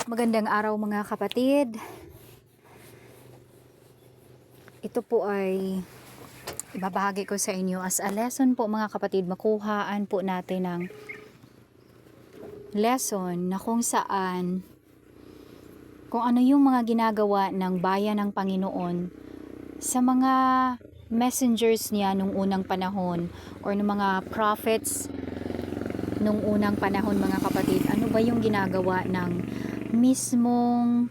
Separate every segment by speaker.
Speaker 1: Magandang araw mga kapatid. Ito po ay ibabahagi ko sa inyo as a lesson po mga kapatid. Makuhaan po natin ng lesson na kung saan kung ano yung mga ginagawa ng bayan ng Panginoon sa mga messengers niya nung unang panahon or ng mga prophets nung unang panahon mga kapatid. Ano ba yung ginagawa ng mismong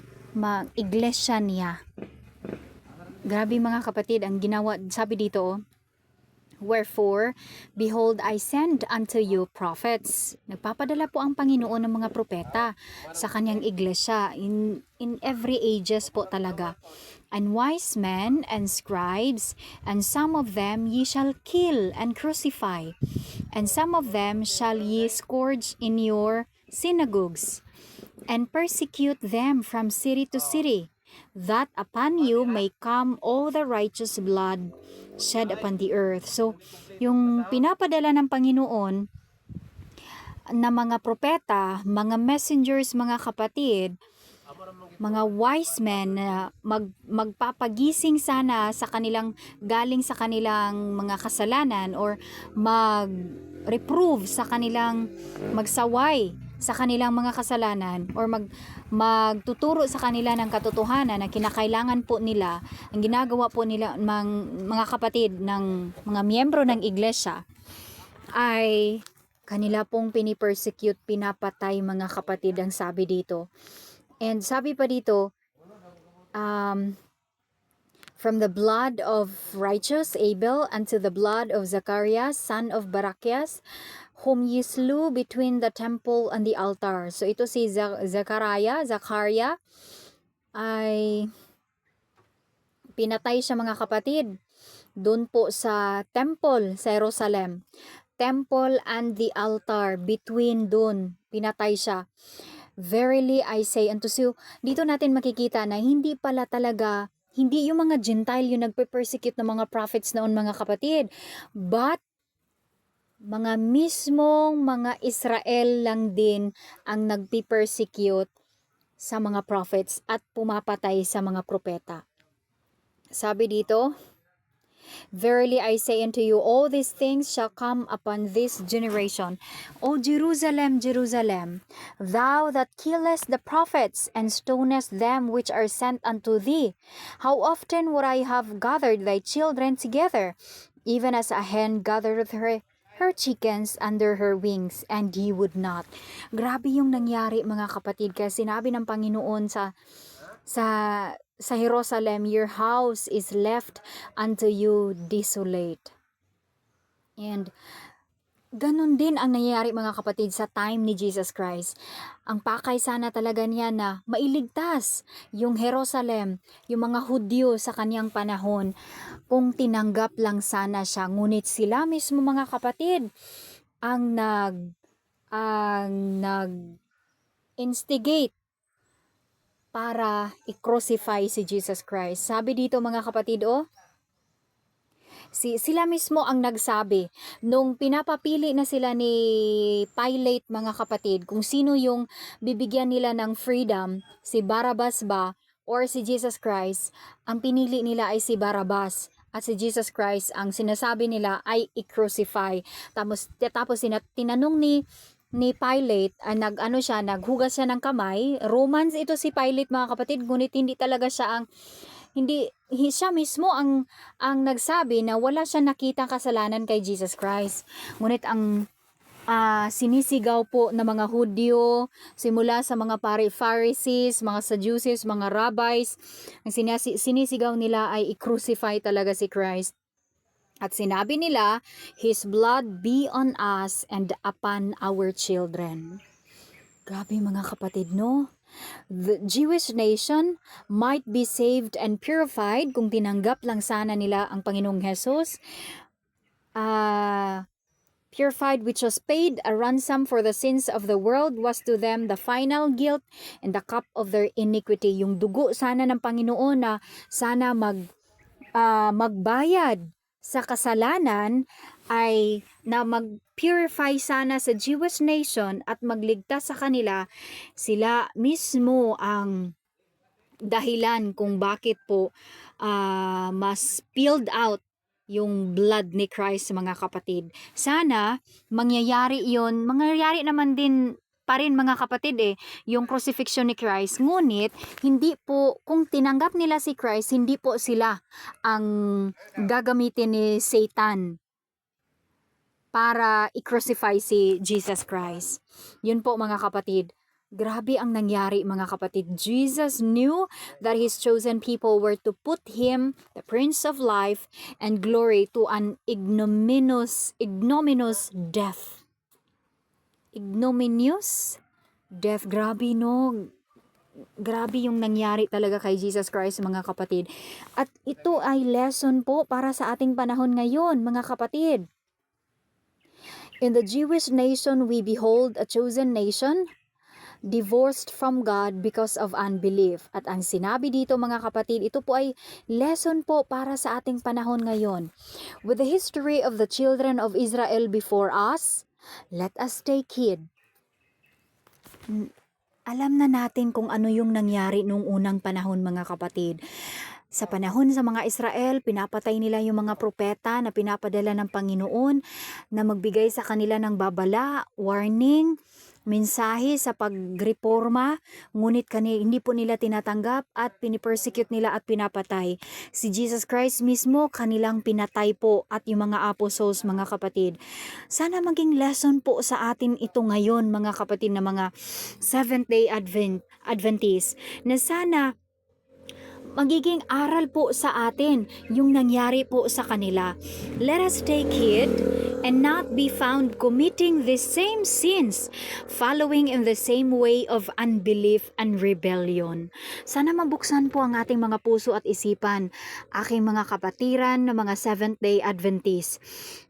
Speaker 1: iglesia niya? Grabe mga kapatid, ang ginawa, sabi dito, wherefore, behold, I send unto you prophets. Nagpapadala po ang Panginoon ng mga propeta sa kanyang iglesia in every ages po talaga. And wise men and scribes, and some of them ye shall kill and crucify, and some of them shall ye scourge in your synagogues, and persecute them from city to city, that upon you may come all the righteous blood shed upon the earth. So, yung pinapadala ng Panginoon na mga propeta, mga messengers, mga kapatid, mga wise men na magpapagising sana sa kanilang galing sa kanilang mga kasalanan or mag-reprove sa kanilang magsaway sa kanilang mga kasalanan or magtuturo sa kanila ng katotohanan na kinakailangan po nila, ang ginagawa po nila mga kapatid ng mga miyembro ng iglesia ay kanila pong pinipersecute, pinapatay mga kapatid, ang sabi dito. And sabi pa dito, from the blood of righteous Abel unto the blood of Zacharias, son of Barachias, whom ye slew between the temple and the altar. So ito si Zachariah ay pinatay siya mga kapatid doon po sa temple sa Jerusalem. Temple and the altar, between doon, pinatay siya. Verily I say unto you, dito natin makikita na hindi pala talaga, hindi yung mga Gentile yung nagpe-persecute ng mga prophets noon mga kapatid, but mga mismong mga Israel lang din ang nagpe-persecute sa mga prophets at pumapatay sa mga propeta. Sabi dito, verily I say unto you, all these things shall come upon this generation. O Jerusalem, Jerusalem, thou that killest the prophets and stonest them which are sent unto thee, how often would I have gathered thy children together, even as a hen gathereth her chickens under her wings, and ye would not. Grabe yung nangyari mga kapatid, kasi sinabi ng Panginoon sa Jerusalem, your house is left unto you desolate. And ganun din ang nangyayari mga kapatid sa time ni Jesus Christ. Ang pakay sana talaga niya na mailigtas yung Jerusalem, yung mga Hudyo sa kanyang panahon, kung tinanggap lang sana siya. Ngunit sila mismo mga kapatid ang nag-instigate para i-crucify si Jesus Christ. Sabi dito mga kapatid, sila mismo ang nagsabi nung pinapapili na sila ni Pilate mga kapatid kung sino yung bibigyan nila ng freedom, si Barabbas ba or si Jesus Christ. Ang pinili nila ay si Barabbas at si Jesus Christ ang sinasabi nila ay i-crucify. Tapos tinanong ni Pilate, naghugas siya ng kamay. Romans ito si Pilate mga kapatid, ngunit hindi talaga siya siya mismo ang nagsabi na wala siya nakitang kasalanan kay Jesus Christ. Ngunit ang sinisigaw po ng mga Hudyo, simula sa mga Pharisees, mga Sadducees, mga rabbis, ang sinisigaw nila ay i-crucify talaga si Christ. At sinabi nila, His blood be on us and upon our children. Grabe mga kapatid, no? The Jewish nation might be saved and purified kung tinanggap lang sana nila ang Panginoong Jesus. Purified, which was paid a ransom for the sins of the world, was to them the final guilt and the cup of their iniquity. Yung dugo sana ng Panginoon na sana magbayad sa kasalanan ay na mag-purify sana sa Jewish nation at magligtas sa kanila, sila mismo ang dahilan kung bakit po mas spilled out yung blood ni Christ, mga kapatid. Sana mangyayari naman din pa rin, mga kapatid, yung crucifixion ni Christ. Ngunit hindi po, kung tinanggap nila si Christ, hindi po sila ang gagamitin ni Satan para i-crucify si Jesus Christ. Yun po, mga kapatid. Grabe ang nangyari, mga kapatid. Jesus knew that His chosen people were to put Him, the Prince of Life and glory, to an ignominious death. Ignominious death. Grabe, no? Grabe yung nangyari talaga kay Jesus Christ, mga kapatid. At ito ay lesson po para sa ating panahon ngayon, mga kapatid. In the Jewish nation, we behold a chosen nation divorced from God because of unbelief. At ang sinabi dito, mga kapatid, ito po ay lesson po para sa ating panahon ngayon. With the history of the children of Israel before us, let us take heed. Alam na natin kung ano yung nangyari noong unang panahon, mga kapatid. Sa panahon sa mga Israel, pinapatay nila yung mga propeta na pinapadala ng Panginoon na magbigay sa kanila ng babala, warning, mensahe sa pagreforma, ngunit hindi po nila tinatanggap at pinipersecute nila at pinapatay. Si Jesus Christ mismo kanilang pinatay po at yung mga apostles, mga kapatid. Sana maging lesson po sa atin ito ngayon, mga kapatid, na mga Seventh-day Adventist, na sana magiging aral po sa atin yung nangyari po sa kanila. Let us take heed and not be found committing the same sins, following in the same way of unbelief and rebellion. Sana mabuksan po ang ating mga puso at isipan, aking mga kapatiran na mga Seventh-day Adventist.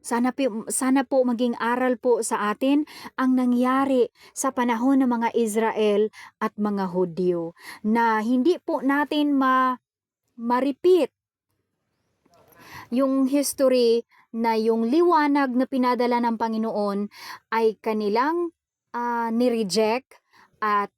Speaker 1: Sana po maging aral po sa atin ang nangyari sa panahon ng mga Israel at mga Hudyo, na hindi po natin ma-repeat yung history na yung liwanag na pinadala ng Panginoon ay kanilang ni-reject at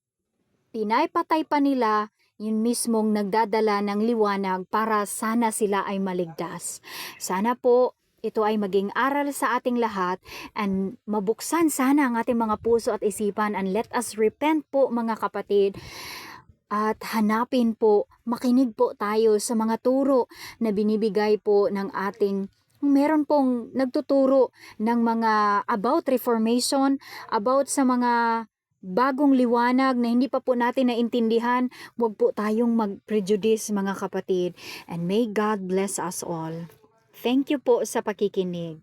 Speaker 1: pinaypatay pa nila yun mismong nagdadala ng liwanag para sana sila ay maligtas. Sana po ito ay maging aral sa ating lahat and mabuksan sana ang ating mga puso at isipan, and let us repent po, mga kapatid, at hanapin po, makinig po tayo sa mga turo na binibigay po ng ating, meron pong nagtuturo ng mga about reformation, about sa mga bagong liwanag na hindi pa po natin naintindihan. Huwag po tayong mag-prejudice, mga kapatid. And may God bless us all. Thank you po sa pakikinig.